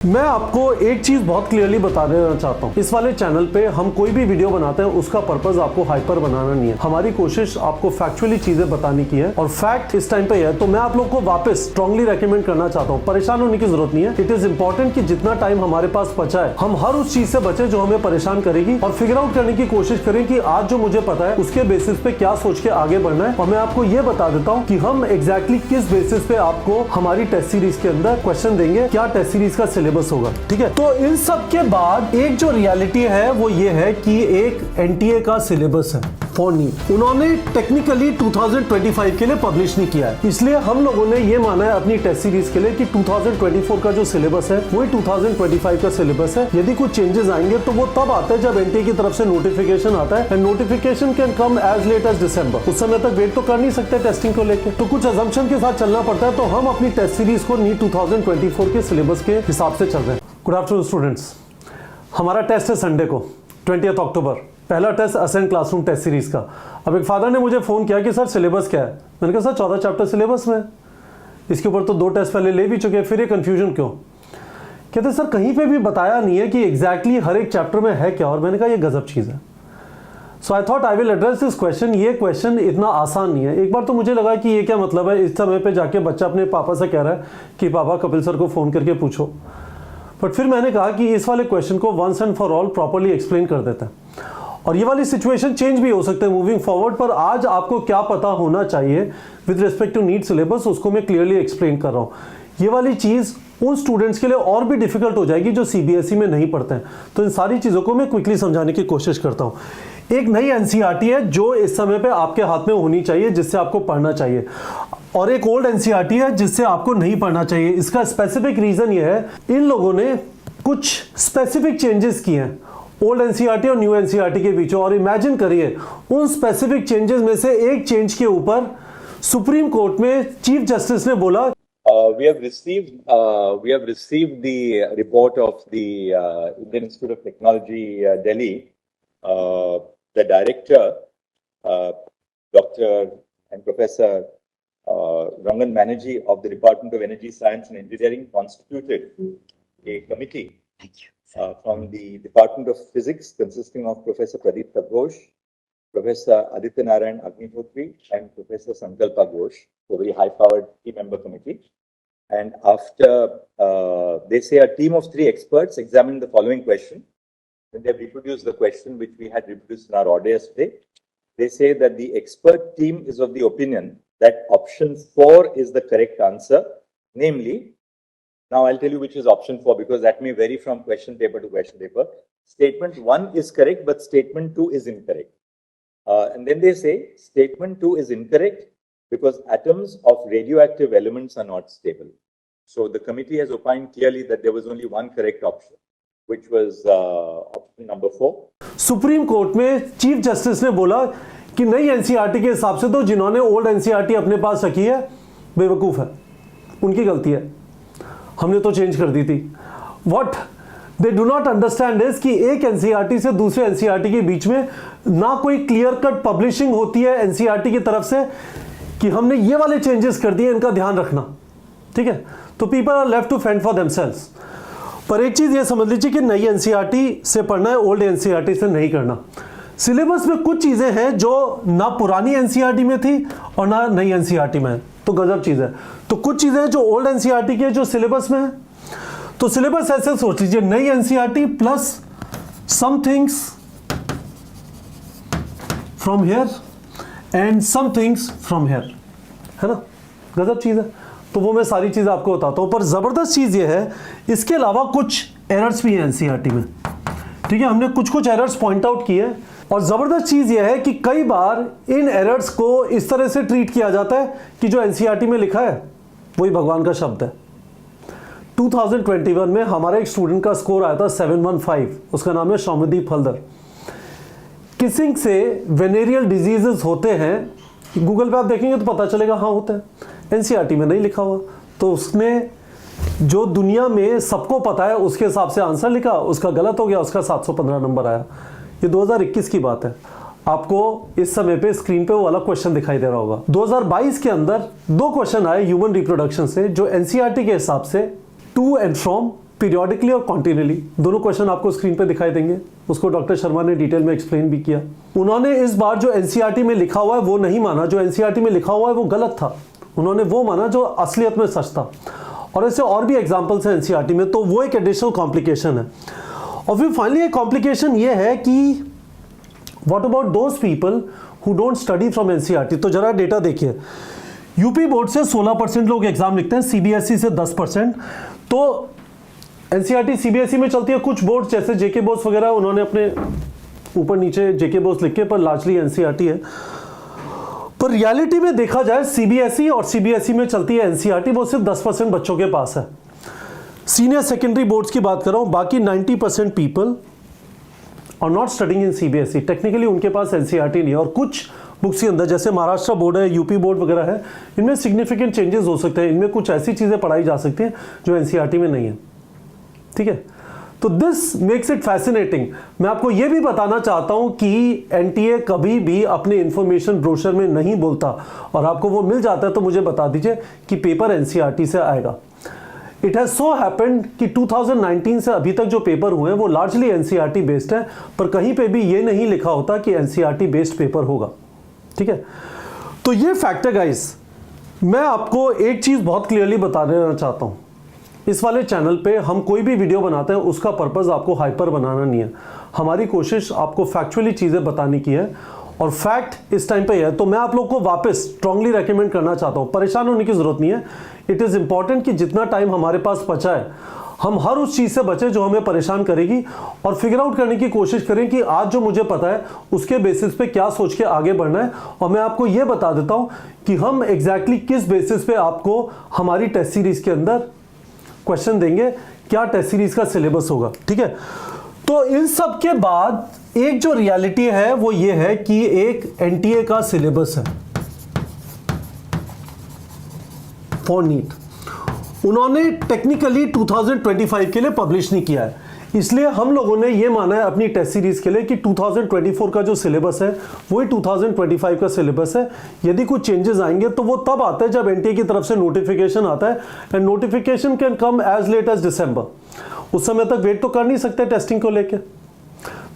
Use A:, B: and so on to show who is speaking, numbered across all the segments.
A: मैं आपको एक चीज बहुत क्लियरली बता देना चाहता हूँ। इस वाले चैनल पे हम कोई भी वीडियो बनाते हैं उसका पर्पस आपको हाइपर बनाना नहीं है। हमारी कोशिश आपको फैक्चुअली चीजें बताने की है और फैक्ट इस टाइम पे है। तो मैं आप लोग को वापस स्ट्रांगली रेकमेंड करना चाहता हूँ, परेशान होने की जरूरत नहीं है। इट इज इंपॉर्टेंट कि जितना टाइम हमारे पास बचा है हम हर उस चीज से बचे जो हमें परेशान करेगी और फिगर आउट करने की कोशिश करें कि आज जो मुझे पता है उसके बेसिस पे क्या सोच के आगे बढ़ना है। और मैं आपको ये बता देता हूँ कि हम एग्जैक्टली किस बेसिस पे आपको हमारी टेस्ट सीरीज के अंदर क्वेश्चन देंगे, क्या टेस्ट सीरीज का सिलेबस होगा। ठीक है, तो इन सब के बाद एक जो रियलिटी है वो ये है कि एक एनटीए का सिलेबस है फॉनी, उन्होंने टेक्निकली 2025 के लिए पब्लिश नहीं किया है। इसलिए हम लोगों ने ये माना है अपनी टेस्ट सीरीज के लिए कि 2024 का जो सिलेबस है वही 2025 का सिलेबस है। यदि कुछ चेंजेस आएंगे तो वो तब आता है जब एनटीए की तरफ से नोटिफिकेशन आता है and notification can come as late as December. उस समय तक वेट तो कर नहीं सकते टेस्टिंग को लेकर, तो कुछ अजम्पशन के साथ चलना पड़ता है। तो हम अपनी टेस्ट सीरीज को नीट 2024 के सिलेबस के हिसाब से चल रहे हैं। गुड आफ्टरनून स्टूडेंट्स, हमारा टेस्ट है संडे को 20 अक्टूबर, पहला test Ascent classroom test series का। अब एक फादर ने मुझे फोन किया कि सर सिलेबस क्या है। मैंने कहा सर 14 चैप्टर सिलेबस में, इसके ऊपर तो 2 टेस्ट पहले ले भी चुके हैं, फिर ये कंफ्यूजन क्यों। कहते सर कहीं पे भी बताया नहीं है कि एग्जैक्टली हर एक चैप्टर में है क्या। और मैंने कहा ये गजब चीज़ है। So I thought I will address this question. ये क्वेश्चन इतना आसान नहीं है। एक बार तो मुझे लगा कि ये क्या मतलब है, इस समय पे जाके बच्चा अपने पापा से कह रहा है कि पापा कपिल सर को फ़ोन करके पूछो। बट फिर मैंने कहा कि इस वाले क्वेश्चन को once and for all properly explain कर देता है और ये वाली सिचुएशन चेंज भी हो सकता है मूविंग फॉरवर्ड। पर आज आपको क्या पता होना चाहिए with respect to NEET syllabus, उसको मैं क्लियरली एक्सप्लेन कर रहा हूँ। ये वाली चीज़ उन स्टूडेंट्स के लिए और भी डिफिकल्ट हो जाएगी जो सीबीएसई में नहीं पढ़ते हैं। तो इन सारी चीज़ों को मैं क्विकली समझाने की कोशिश करता हूँ। एक नई एनसीईआरटी है जो इस समय पे आपके हाथ में होनी चाहिए, जिससे आपको पढ़ना चाहिए, और एक ओल्ड एनसीईआरटी है जिससे आपको नहीं पढ़ना चाहिए। इसका स्पेसिफिक रीजन ये है, इन लोगों ने कुछ स्पेसिफिक चेंजेस किए हैं ओल्ड एनसीईआरटी और न्यू एनसीईआरटी के बीच। और इमेजिन करिए उन स्पेसिफिक चेंजेस में से एक चेंज के ऊपर सुप्रीम कोर्ट में चीफ जस्टिस ने बोला
B: we have received the report of the Indian Institute of Technology, Delhi. The director, Dr. and Professor Rangan Banerjee of the Department of Energy, Science and Engineering constituted a committee from the Department of Physics consisting of Professor Pradeep Ghosh, Professor Aditya Narayan Agnihotri and Professor Sankalpa Ghosh, a very high-powered team-member committee. And after, they say a team of 3 experts examined the following question. Then they have reproduced the question which we had reproduced in our order yesterday. They say that the expert team is of the opinion that option 4 is the correct answer. Namely, now I'll tell you which is option 4 because that may vary from question paper to question paper. Statement 1 is correct, but statement 2 is incorrect. And then they say statement 2 is incorrect because atoms of radioactive elements are not stable. So the committee has opined clearly that there was only one correct option, which was option number 4.
A: Supreme court में chief justice ने बोला कि नई NCERT के हिसाब से तो जिन्होंने ओल्ड एनसीईआरटी अपने पास रखी है बेवकूफ है, उनकी गलती है, हमने तो चेंज कर दी थी। What they do not understand is कि एक एनसीईआरटी से दूसरे एनसीईआरटी के बीच में ना कोई क्लियर कट पब्लिशिंग होती है एनसीईआरटी की तरफ से कि हमने ये वाले चेंजेस कर दिए, इनका ध्यान रखना। ठीक है, तो people are left to fend for themselves. पर एक चीज ये समझ लीजिए कि नई एनसीईआरटी से पढ़ना है, ओल्ड एनसीईआरटी से नहीं करना। सिलेबस में कुछ चीजें हैं जो ना पुरानी एनसीईआरटी में थी और ना नई एनसीईआरटी में है, तो गजब चीज है। तो कुछ चीजें जो ओल्ड एनसीईआरटी के जो सिलेबस में है, तो सिलेबस ऐसे सोच लीजिए, नई NCERT plus some things from here and some things from here, है ना, गजब चीज है। तो वो मैं सारी चीज़ आपको बताता हूँ। पर ज़बरदस्त चीज़ ये है, इसके अलावा कुछ एरर्स भी हैं एनसीईआरटी में। ठीक है, हमने कुछ एरर्स पॉइंट आउट किए हैं और ज़बरदस्त चीज़ ये है कि कई बार इन एरर्स को इस तरह से ट्रीट किया जाता है कि जो एनसीईआरटी में लिखा है वही भगवान का शब्द है। 2021 में हमारा एक स्टूडेंट का स्कोर आया था 715, उसका नाम है सौम्यदीप हल्दर। किसिंग से वेनेरियल डिजीजेस होते हैं, गूगल पे आप देखेंगे तो पता चलेगा, हाँ होता है। एनसीईआरटी में नहीं लिखा हुआ, तो उसने जो दुनिया में सबको पता है उसके हिसाब से आंसर लिखा, उसका गलत हो गया, उसका 715 नंबर आया। ये 2021 की बात है। आपको इस समय पे स्क्रीन पे वो वाला क्वेश्चन दिखाई दे रहा होगा। 2022 के अंदर 2 क्वेश्चन आए ह्यूमन रिप्रोडक्शन से जो एनसीईआरटी के हिसाब से टू एंड फ्रॉम पीरियोडिकली और कॉन्टिन्यूअली, दोनों क्वेश्चन आपको स्क्रीन पे दिखाई देंगे। उसको डॉक्टर शर्मा ने डिटेल में एक्सप्लेन भी किया। उन्होंने इस बार जो एनसीईआरटी में लिखा हुआ है वो नहीं माना, जो एनसीईआरटी में लिखा हुआ है वो गलत था। उन्होंने वो माना जो असलियत में सच था। और ऐसे और भी एग्जाम्पल्स हैं एनसीईआरटी में, तो वो एक एडिशनल कॉम्प्लिकेशन है। और फिर फाइनली एक कॉम्प्लिकेशन ये है कि what about those people who don't study from NCERT. तो जरा डेटा देखिए, यूपी बोर्ड से 16% लोग एग्जाम लिखते हैं, सीबीएसई से 10%। तो एनसीईआरटी सीबीएसई में चलती है, कुछ बोर्ड जैसे जेके बोस वगैरह उन्होंने अपने ऊपर नीचे जेके बोस लिख के, पर लार्जली एनसीईआरटी है। पर रियलिटी में देखा जाए सीबीएसई और सीबीएसई में चलती है एनसीईआरटी, वो सिर्फ 10% बच्चों के पास है। सीनियर सेकेंडरी बोर्ड्स की बात कर रहा हूं, बाकी 90% people are not studying in CBSE. Technically उनके पास एनसीईआरटी नहीं है। और कुछ बुक्स के अंदर जैसे महाराष्ट्र बोर्ड है, यूपी बोर्ड वगैरह है, इनमें सिग्निफिकेंट चेंजेस हो सकते हैं। इनमें कुछ ऐसी चीजें पढ़ाई जा सकती हैं जो एनसीईआरटी में नहीं है। ठीक है, तो दिस मेक्स इट फैसिनेटिंग। मैं आपको यह भी बताना चाहता हूं कि एनटीए कभी भी अपने इंफॉर्मेशन ब्रोशर में नहीं बोलता, और आपको वो मिल जाता है तो मुझे बता दीजिए कि पेपर एनसीईआरटी से आएगा। इट हैज सो हैपेंड कि 2019 से अभी तक जो पेपर हुए हैं वो लार्जली एनसीईआरटी बेस्ड है, पर कहीं पे भी ये नहीं लिखा होता कि एनसीईआरटी बेस्ड पेपर होगा। ठीक है, तो ये फैक्ट है गाइस। मैं आपको एक चीज बहुत क्लियरली बता देना चाहता हूं, इस वाले चैनल पे हम कोई भी वीडियो बनाते हैं उसका पर्पस आपको हाइपर बनाना नहीं है। हमारी कोशिश आपको फैक्चुअली चीजें बताने की है, और फैक्ट इस टाइम पे है। तो मैं आप लोग को वापस स्ट्रांगली रेकमेंड करना चाहता हूं, परेशान होने की जरूरत नहीं है। इट इज इंपॉर्टेंट कि जितना टाइम हमारे पास बचा है हम हर उस चीज से बचे जो हमें परेशान करेगी, और फिगर आउट करने की कोशिश करें कि आज जो मुझे पता है उसके बेसिस पे क्या सोच के आगे बढ़ना है। और मैं आपको यह बता देता हूं कि हम एग्जैक्टली किस बेसिस पे आपको हमारी टेस्ट सीरीज के अंदर क्वेश्चन देंगे, क्या टेस्ट सीरीज का सिलेबस होगा। ठीक है, तो इन सब के बाद एक जो रियलिटी है वो ये है कि एक एनटीए का सिलेबस है फॉर नीट। उन्होंने टेक्निकली 2025 के लिए पब्लिश नहीं किया है, इसलिए हम लोगों ने ये माना है अपनी टेस्ट सीरीज के लिए कि 2024 का जो सिलेबस है वही 2025 का सिलेबस है। यदि कुछ चेंजेस आएंगे तो वो तब आता है जब एनटीए की तरफ से नोटिफिकेशन आता है, and notification can come as late as December. उस समय तक वेट तो कर नहीं सकते टेस्टिंग को लेके,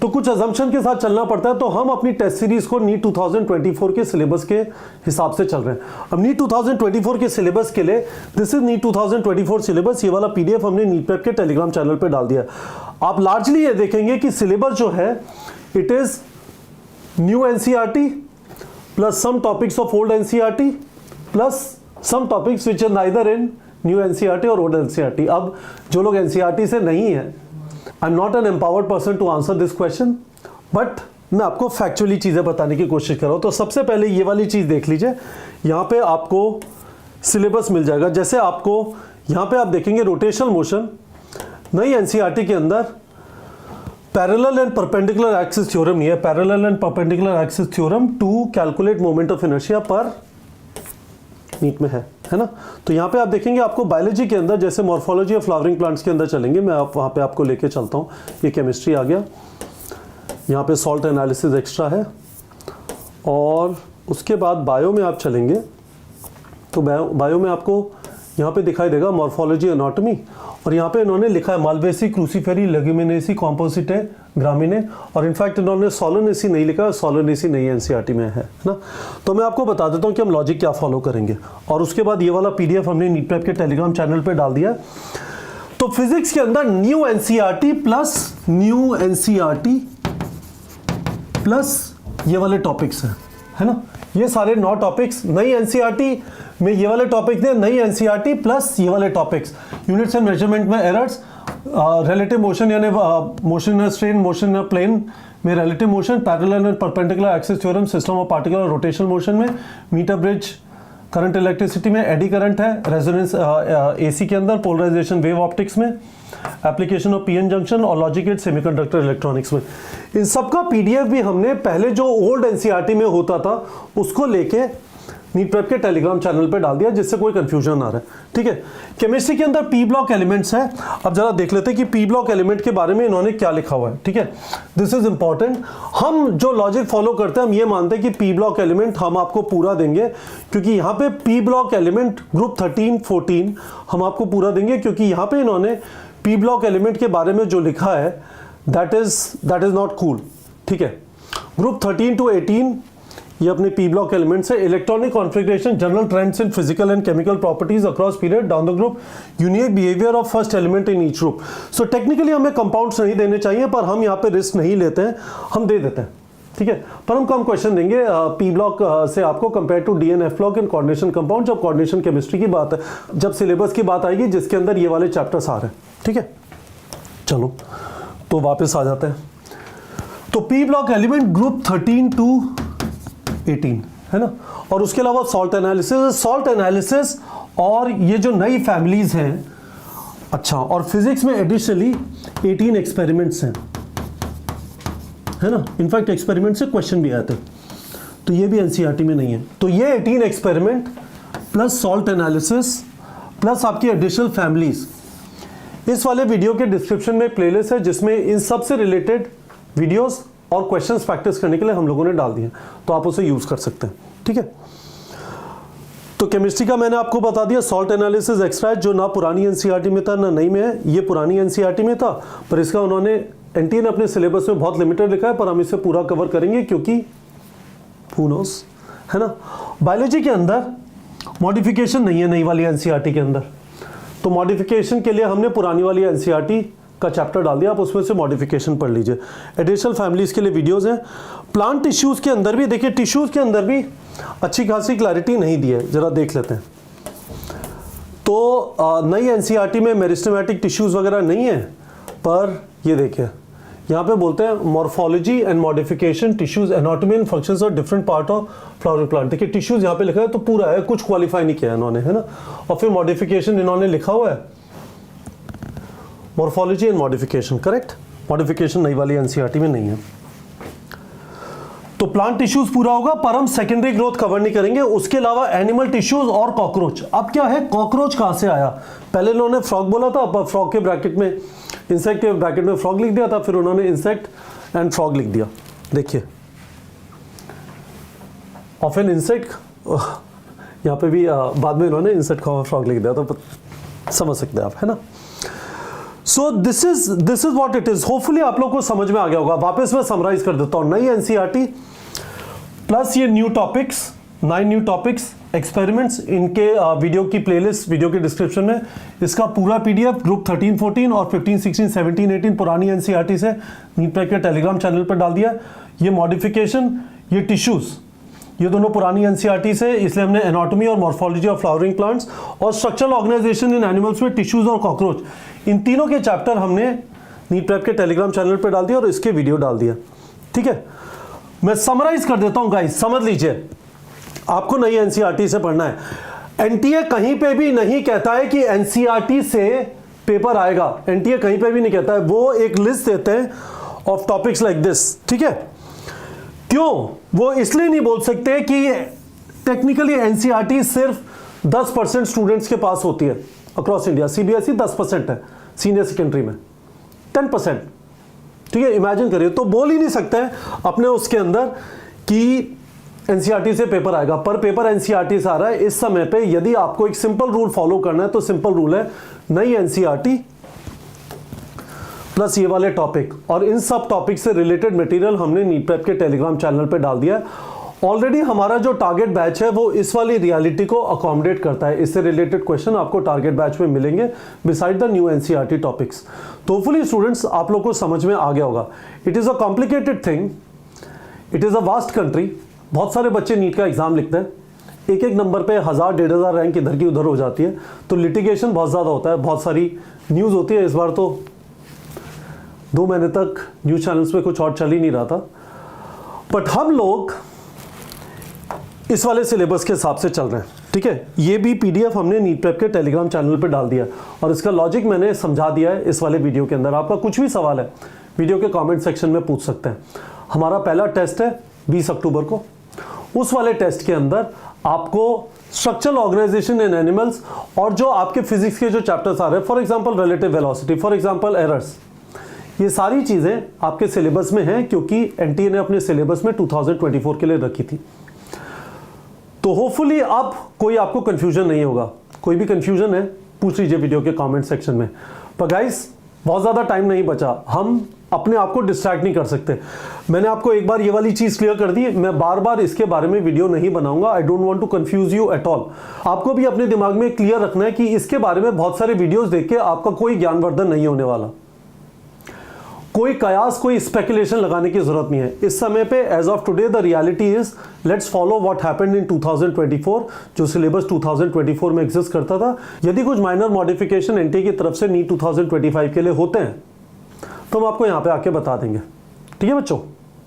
A: तो कुछ अजम्पशन के साथ चलना पड़ता है। तो हम अपनी टेस्ट सीरीज को नीट 2024 के सिलेबस के हिसाब से चल रहे हैं। अब नीट 2024 के सिलेबस के लिए दिस इज नीट 2024 सिलेबस, ये वाला पीडीएफ हमने नीट प्रेप के टेलीग्राम चैनल पे डाल दिया। आप लार्जली ये देखेंगे कि सिलेबस जो है it is new NCERT plus some topics of old NCERT plus some topics which are neither in new NCERT और ओल्ड एनसीईआरटी। अब जो लोग एनसीईआरटी से नहीं है, I am not an empowered person to answer this question, but मैं आपको factually चीजें बताने की कोशिश कर रहा हूं। तो सबसे पहले ये वाली चीज देख लीजिए, यहां पे आपको सिलेबस मिल जाएगा। जैसे आपको यहां पे आप देखेंगे रोटेशनल मोशन, नई एनसीईआरटी के अंदर parallel and perpendicular axis theorem नहीं है, parallel and perpendicular axis theorem to calculate moment of inertia पर नीट में है ना। तो यहाँ पे आप देखेंगे आपको बायोलॉजी के अंदर जैसे मॉर्फोलॉजी ऑफ फ्लावरिंग प्लांट्स के अंदर चलेंगे, मैं वहाँ पे आपको लेके चलता हूँ। ये केमिस्ट्री आ गया, यहाँ पे सॉल्ट एनालिसिस एक्स्ट्रा है, और उसके बाद बायो में आप चलेंगे तो बायो में आपको यहाँ पे दिखाई देगा मॉर्फोलॉजी एनाटॉमी, और यहाँ पे इन्होंने लिखा है मालवेसी, क्रूसीफेरी, लेग्यूमिनेसी, कॉम्पोसिटे, ग्रामीने, और इनफैक्ट इन्होंने सोलोनेसी नहीं लिखा, सोलोनेसी नहीं एनसीईआरटी में है ना। तो मैं आपको बता देता हूँ कि हम लॉजिक क्या फॉलो करेंगे, और उसके बाद ये वाला पीडीएफ हमने नीट प्रेप के टेलीग्राम चैनल पे डाल दिया। तो फिजिक्स के अंदर न्यू एनसीईआरटी प्लस ये वाले टॉपिक्स है ना, ये सारे 9 टॉपिक्स। नई एनसीईआरटी में ये वाले टॉपिक थे, नई एनसीईआरटी प्लस ये वाले टॉपिक्स, यूनिट्स एंड मेजरमेंट में एरर्स, रिलेटिव मोशन यानी motion in strain, motion in plane में relative motion, parallel and perpendicular axis theorem, system of particular rotational motion में, मीटर ब्रिज करंट इलेक्ट्रिसिटी में, eddy current है, resonance AC के अंदर, polarisation wave optics में, application of PN junction, और logic gate semiconductor electronics में। इन सब का पीडीएफ भी हमने पहले जो ओल्ड एनसीईआरटी में होता था उसको लेके नीट प्रेप के टेलीग्राम चैनल पे डाल दिया, जिससे कोई कंफ्यूजन ना रहे। ठीक है, केमिस्ट्री के अंदर पी ब्लॉक एलिमेंट्स हैं। अब जरा देख लेते हैं कि पी ब्लॉक एलिमेंट के बारे में इन्होंने क्या लिखा हुआ है। ठीक है, दिस इज इंपॉर्टेंट। हम जो लॉजिक फॉलो करते हैं हम ये मानते हैं कि पी ब्लॉक एलिमेंट हम आपको पूरा देंगे, क्योंकि यहाँ पे पी ब्लॉक एलिमेंट ग्रुप 13, 14 हम आपको पूरा देंगे, क्योंकि यहाँ पे इन्होंने पी ब्लॉक एलिमेंट के बारे में जो लिखा है दैट इज नॉट कूल, ठीक है। ग्रुप 13 to 18 ये अपने पी ब्लॉक एलिमेंट्स है। Electronic configuration, general trends in physical and chemical properties across period down the group, unique behaviour of first element in each group. So technically हमें compounds नहीं देने चाहिए, पर हम यहाँ पे रिस्क नहीं लेते हैं, हम दे देते हैं, ठीक है। पर हम कम क्वेश्चन देंगे पी ब्लॉक से आपको compare to D and F block in coordination compound, जब कोऑर्डिनेशन केमिस्ट्री की बात है, जब सिलेबस की बात आएगी जिसके अंदर ये वाले चैप्टर्स आ रहे हैं, ठीक है। चलो तो वापस आ जाते हैं। तो P block element group 13 to 18 है ना। और उसके अलावा सॉल्ट एनालिसिस और ये जो नई फैमिलीज हैं, अच्छा, और फिजिक्स में एडिशनली 18 एक्सपेरिमेंट्स हैं, है ना। इनफैक्ट एक्सपेरिमेंट से क्वेश्चन भी आते हैं, तो ये भी एनसीईआरटी में नहीं है। तो ये 18 experiment plus salt analysis plus आपकी एडिशनल फैमिलीज, इस वाले वीडियो के डिस्क्रिप्शन में प्लेलिस्ट है जिसमें इन सब से रिलेटेड वीडियोस और क्वेश्चंस प्रैक्टिस करने के लिए हम लोगों ने डाल दिए, तो आप उसे यूज कर सकते हैं, ठीक है। तो केमिस्ट्री का मैंने आपको बता दिया, सॉल्ट एनालिसिस एक्सट्रैक्ट जो ना पुरानी एनसीईआरटी में था ना नई में है, ये पुरानी एनसीईआरटी में था, पर इसका उन्होंने एनटीए ने अपने सिलेबस में बहुत लिमिटेड लिखा है, पर हम इसे पूरा कवर करेंगे क्योंकि हू नोस, है ना। बायोलॉजी के अंदर मॉडिफिकेशन नहीं है नई वाली एनसीईआरटी के अंदर, तो मॉडिफिकेशन के लिए हमने पुरानी वाली एनसीईआरटी का चैप्टर डाल दिया, आप उसमें से मॉडिफिकेशन पढ़ लीजिए। एडिशनल फैमिलीज के लिए वीडियोस हैं। प्लांट टिश्यूज के अंदर भी देखिए, टिश्यूज के अंदर भी अच्छी खासी क्लैरिटी नहीं दी है, जरा देख लेते हैं। तो नई एनसीईआरटी में मेरिस्टेमेटिक टिश्यूज वगैरह नहीं है, पर ये देखिए यहाँ पे बोलते हैं morphology and modification tissues anatomy and functions of different part of flowering plant. देखिए टिश्यूज यहाँ पे लिखा है तो पूरा है, कुछ क्वालिफाई नहीं किया इन्होंने, है ना। और फिर मॉडिफिकेशन इन्होंने लिखा हुआ है morphology and modification, correct. Modification नई वाली एनसीईआरटी में नहीं है। तो प्लांट टिश्यूज पूरा होगा, पर हम सेकेंडरी ग्रोथ कवर नहीं करेंगे। उसके अलावा एनिमल टिश्यूज और कॉकरोच। अब क्या है, कॉकरोच कहां से आया? पहले इन्होंने फ्रॉग बोला था, अब फ्रॉग के ब्रैकेट में, इंसेक्ट के ब्रैकेट में फ्रॉग लिख दिया था, फिर उन्होंने इंसेक्ट एंड फ्रॉग लिख दिया। देखिए ऑफ एन इंसेक्ट, यहाँ पे भी बाद में इन्होंने इंसेक्ट का फ्रॉग लिख दिया, तो समझ सकते हैं आप, है ना। So this is what it is. Hopefully आप लोग को समझ में आ गया होगा। वापस मैं समराइज कर देता हूं, नई एनसीईआरटी प्लस ये new topics, 9 new topics, experiments, इनके वीडियो की प्लेलिस्ट वीडियो के डिस्क्रिप्शन में, इसका पूरा पीडीएफ ग्रुप 13, 14 और 15, 16, 17, 18 पुरानी एनसीईआरटी से नीट पैक के टेलीग्राम चैनल पर डाल दिया। ये मॉडिफिकेशन, ये टिश्यूज, ये दोनों पुरानी एनसीईआरटी से, इसलिए हमने एनाटॉमी और मॉर्फोलॉजी ऑफ फ्लावरिंग प्लांट्स और स्ट्रक्चरल ऑर्गेनाइजेशन इन एनिमल्स में टिश्यूज और कॉकरोच, इन तीनों के चैप्टर हमने नीट प्रेप के टेलीग्राम चैनल पे डाल दिया और इसके वीडियो डाल दिया, ठीक है। मैं समराइज कर देता हूं गाइस, समझ लीजिए। आपको नई एनसीईआरटी से पढ़ना है। एनटीए कहीं पे भी नहीं कहता है कि एनसीईआरटी से पेपर आएगा, एनटीए कहीं पे भी नहीं कहता है। वो एक लिस्ट देते हैं ऑफ टॉपिक्स लाइक दिस, ठीक है। क्यों? वो इसलिए नहीं बोल सकते कि टेक्निकली एनसीईआरटी सिर्फ 10% स्टूडेंट्स के पास होती है अक्रॉस इंडिया। सीबीएसई 10% है, सीनियर सेकेंडरी में 10%, ठीक है। इमेजिन करिए, तो बोल ही नहीं सकते अपने उसके अंदर कि एनसीईआरटी से पेपर आएगा, पर पेपर एनसीईआरटी से आ रहा है इस समय पे। यदि आपको एक सिंपल रूल फॉलो करना है तो सिंपल रूल है नई एनसीईआरटी प्लस ये वाले टॉपिक, और इन सब टॉपिक से रिलेटेड मटेरियल हमने नीट प्रेप के टेलीग्राम चैनल पे डाल दिया है। ऑलरेडी हमारा जो टारगेट बैच है वो इस वाली रियलिटी को अकोमोडेट करता है। इससे रिलेटेड क्वेश्चन आपको टारगेट बैच में मिलेंगे beside the new NCERT topics. तो होपफुली स्टूडेंट्स आप लोग को समझ में आ गया होगा। It is a complicated thing, it is a vast country. बहुत सारे बच्चे नीट का एग्जाम लिखते हैं, एक नंबर पे 1000-1500 रैंक इधर की उधर हो जाती है, तो लिटिगेशन बहुत ज़्यादा होता है, बहुत सारी न्यूज़ होती है। इस बार तो 2 महीने तक न्यूज़ चैनल्स में कुछ और चल ही नहीं रहा था, बट हम लोग इस वाले सिलेबस के हिसाब से चल रहे हैं, ठीक है। ये भी पीडीएफ हमने नीट प्रेप के टेलीग्राम चैनल पे डाल दिया और इसका लॉजिक मैंने समझा दिया है इस वाले वीडियो के अंदर। आपका कुछ भी सवाल है वीडियो के कमेंट सेक्शन में पूछ सकते हैं। हमारा पहला टेस्ट है 20 अक्टूबर को। उस वाले टेस्ट के अंदर आपको स्ट्रक्चरल ऑर्गेनाइजेशन इन एनिमल्स और जो आपके फिजिक्स के जो चैप्टर्स आ रहे हैं, for example relative velocity, for example errors, ये सारी चीज़ें आपके सिलेबस में हैं क्योंकि एनटीए ने अपने सिलेबस में 2024 के लिए रखी थी। तो होपफुली अब कोई आपको कंफ्यूजन नहीं होगा। कोई भी कंफ्यूजन है पूछ लीजिए वीडियो के कमेंट सेक्शन में। पर गाइस बहुत ज़्यादा टाइम नहीं बचा, हम अपने आप को डिस्ट्रैक्ट नहीं कर सकते। मैंने आपको एक बार ये वाली चीज़ क्लियर कर दी, मैं बार बार इसके बारे में वीडियो नहीं बनाऊंगा। I don't want to confuse you at all. आपको भी अपने दिमाग में क्लियर रखना है कि इसके बारे में बहुत सारे वीडियोस देख के आपका कोई ज्ञानवर्धन नहीं होने वाला, कोई कयास, कोई स्पेकुलेशन लगाने की जरूरत नहीं है इस समय पे। As of today the reality is let's follow what happened in 2024, जो सिलेबस 2024 में एग्जिस्ट करता था। यदि कुछ माइनर मॉडिफिकेशन एनटीए की तरफ से नीट 2025 के लिए होते हैं तो हम आपको यहाँ पे आके बता देंगे। ठीक है बच्चों।